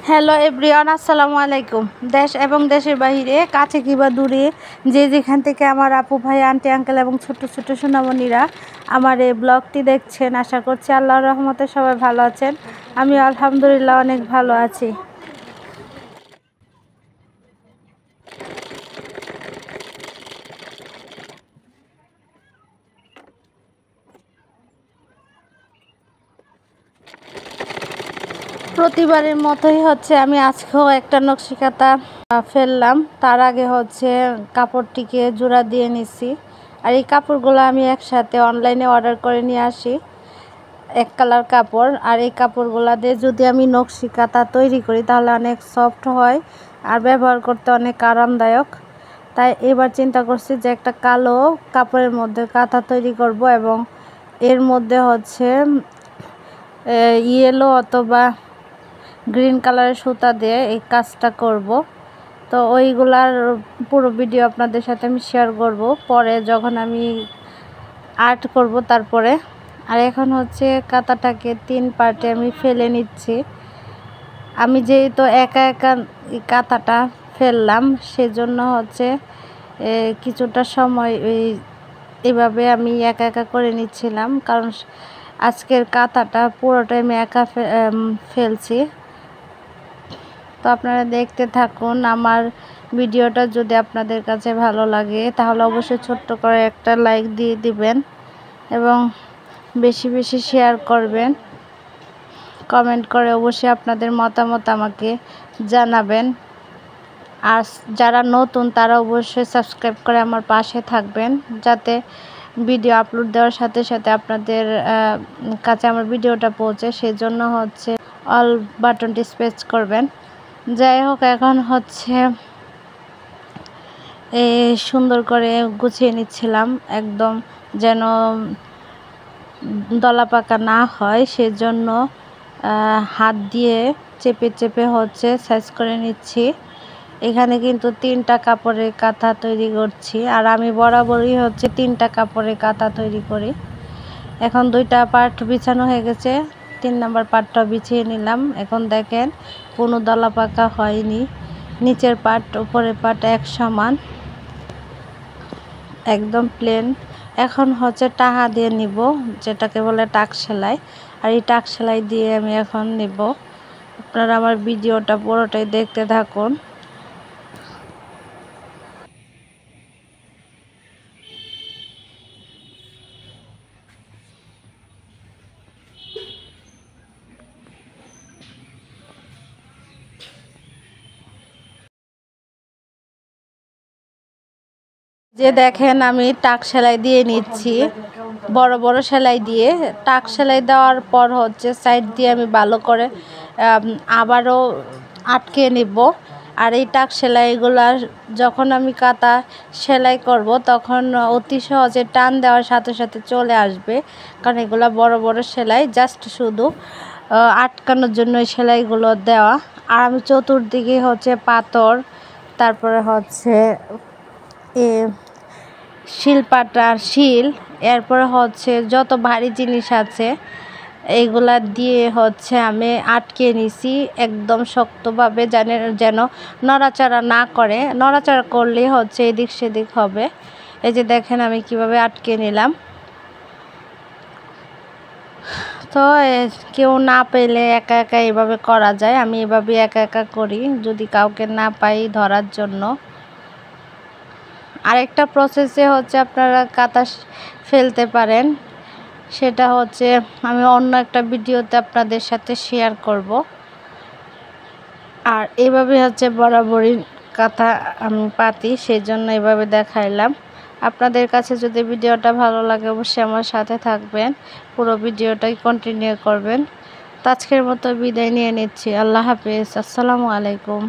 Hello everyone, আসসালামু আলাইকুম। দেশ এবং দেশের বাইরে, কাছে কিংবা দূরে, যে যেখান থেকে আমার আপু ভাই আন্টি আঙ্কেল এবং ছোট ছোট সোনামণিরা আমার এই ব্লগটি দেখছেন, আশা করছি আল্লাহর রহমতে সবাই ভালো আছেন। আমি আলহামদুলিল্লাহ অনেক ভালো আছি। প্রতিবারের মতোই আমি আজকেও একটা নকশিকাঁথা ফেললাম। তার আগে কাপড়টিকে জোড়া দিয়ে নিছি। আর এই কাপড়গুলো আমি একসাথে অনলাইনে অর্ডার করে নিয়ে আসি, এক কালার কাপড়। আর এই কাপড়গুলো দিয়ে যদি আমি নকশিকাঁথা তৈরি করি তাহলে অনেক সফট হয় আর ব্যবহার করতে অনেক আরামদায়ক। তাই এবার চিন্তা করছি যে একটা কালো কাপড়ের মধ্যে কাঁথা তৈরি করব এবং এর মধ্যে ইয়েলো অথবা গ্রিন কালারের সুতা দিয়ে এই কাজটা করব। তো ওইগুলার পুরো ভিডিও আপনাদের সাথে আমি শেয়ার করব পরে যখন আমি আর্ট করব তারপরে। আর এখন কাঁথাটাকে 3 পার্টে আমি ফেলে নিচ্ছি। আমি যেহেতু একা একা কাঁথাটা ফেললাম সেজন্য কিছুটা সময় এইভাবে আমি একা একা করে নিচ্ছিলাম, কারণ আজকের কাঁথাটা পুরোটাই আমি একা ফেলছি। তো আপনারা দেখতে থাকুন আমার ভিডিওটা। যদি আপনাদের কাছে ভালো লাগে তাহলে অবশ্যই ছোট্ট করে একটা লাইক দিয়ে দিবেন এবং বেশি বেশি শেয়ার করবেন। কমেন্ট করে অবশ্যই আপনাদের মতামত আমাকে জানাবেন। আর যারা নতুন তারা অবশ্যই সাবস্ক্রাইব করে আমার পাশে থাকবেন, যাতে ভিডিও আপলোড দেওয়ার সাথে সাথে আপনাদের কাছে আমার ভিডিওটা পৌঁছে। সেজন্য অল বাটনটি প্রেস করবেন। যাই হোক, এখন সুন্দর করে গুছিয়ে নিচ্ছিলাম, একদম যেন দলা পাকা না হয় সেজন্য হাত দিয়ে চেপে চেপে সাইজ করে নিচ্ছি। এখানে কিন্তু 3টা কাপড়ের কাঁথা তৈরি করছি, আর আমি বরাবরই 3টা কাপড়ের কাঁথা তৈরি করি। এখন 2টা পার্ট বিছানো হয়ে গেছে, 3 নম্বর পার্টটা বিছিয়ে নিলাম। এখন দেখেন কোনো দলা পাকা হয়নি, নিচের পার্ট উপরের পার্ট এক সমান, একদম প্লেন। এখন টাহা দিয়ে নিব, যেটাকে বলে টাক সেলাই। আর এই টাক সেলাই দিয়ে আমি এখন নিব। আপনারা আমার ভিডিওটা পুরোটাই দেখতে থাকুন। যে দেখেন আমি টাক সেলাই দিয়ে নিচ্ছি, বড় বড় সেলাই দিয়ে। টাক সেলাই দেওয়ার পর সাইড দিয়ে আমি ভালো করে আবারও আটকে নেব। আর এই টাক সেলাইগুলো যখন আমি কাঁথা সেলাই করব তখন অতি সহজে টান দেওয়ার সাথে সাথে চলে আসবে, কারণ এগুলো বড় বড় সেলাই, জাস্ট শুধু আটকানোর জন্য এই সেলাইগুলো দেওয়া। আর আমি চতুর্দিকে পাথর, তারপরে শিলপাটার শিল, এরপরে যত ভারী জিনিস আছে এইগুলা দিয়ে আমি আটকে নিছি একদম শক্তভাবে, যেন নড়াচড়া না করে। নড়াচড়া করলে এদিক সেদিক হবে। এই যে দেখেন আমি কিভাবে আটকে নিলাম। তো কেউ না পেলে একা একা এভাবে করা যায়। আমি এভাবে একা একা করি যদি কাউকে না পাই ধরার জন্য। আরেকটা প্রসেসে আপনারা কাঁথা ফেলতে পারেন, সেটা আমি অন্য একটা ভিডিওতে আপনাদের সাথে শেয়ার করব। আর এভাবে বরাবরই কাঁথা আমি পাতি, সেই জন্য এভাবে দেখাইলাম। আপনাদের কাছে যদি ভিডিওটা ভালো লাগে অবশ্যই আমার সাথে থাকবেন, পুরো ভিডিওটাই কন্টিনিউ করবেন। তো আজকের মতো বিদায় নিয়ে নিচ্ছি। আল্লাহ হাফেজ, আসসালামু আলাইকুম।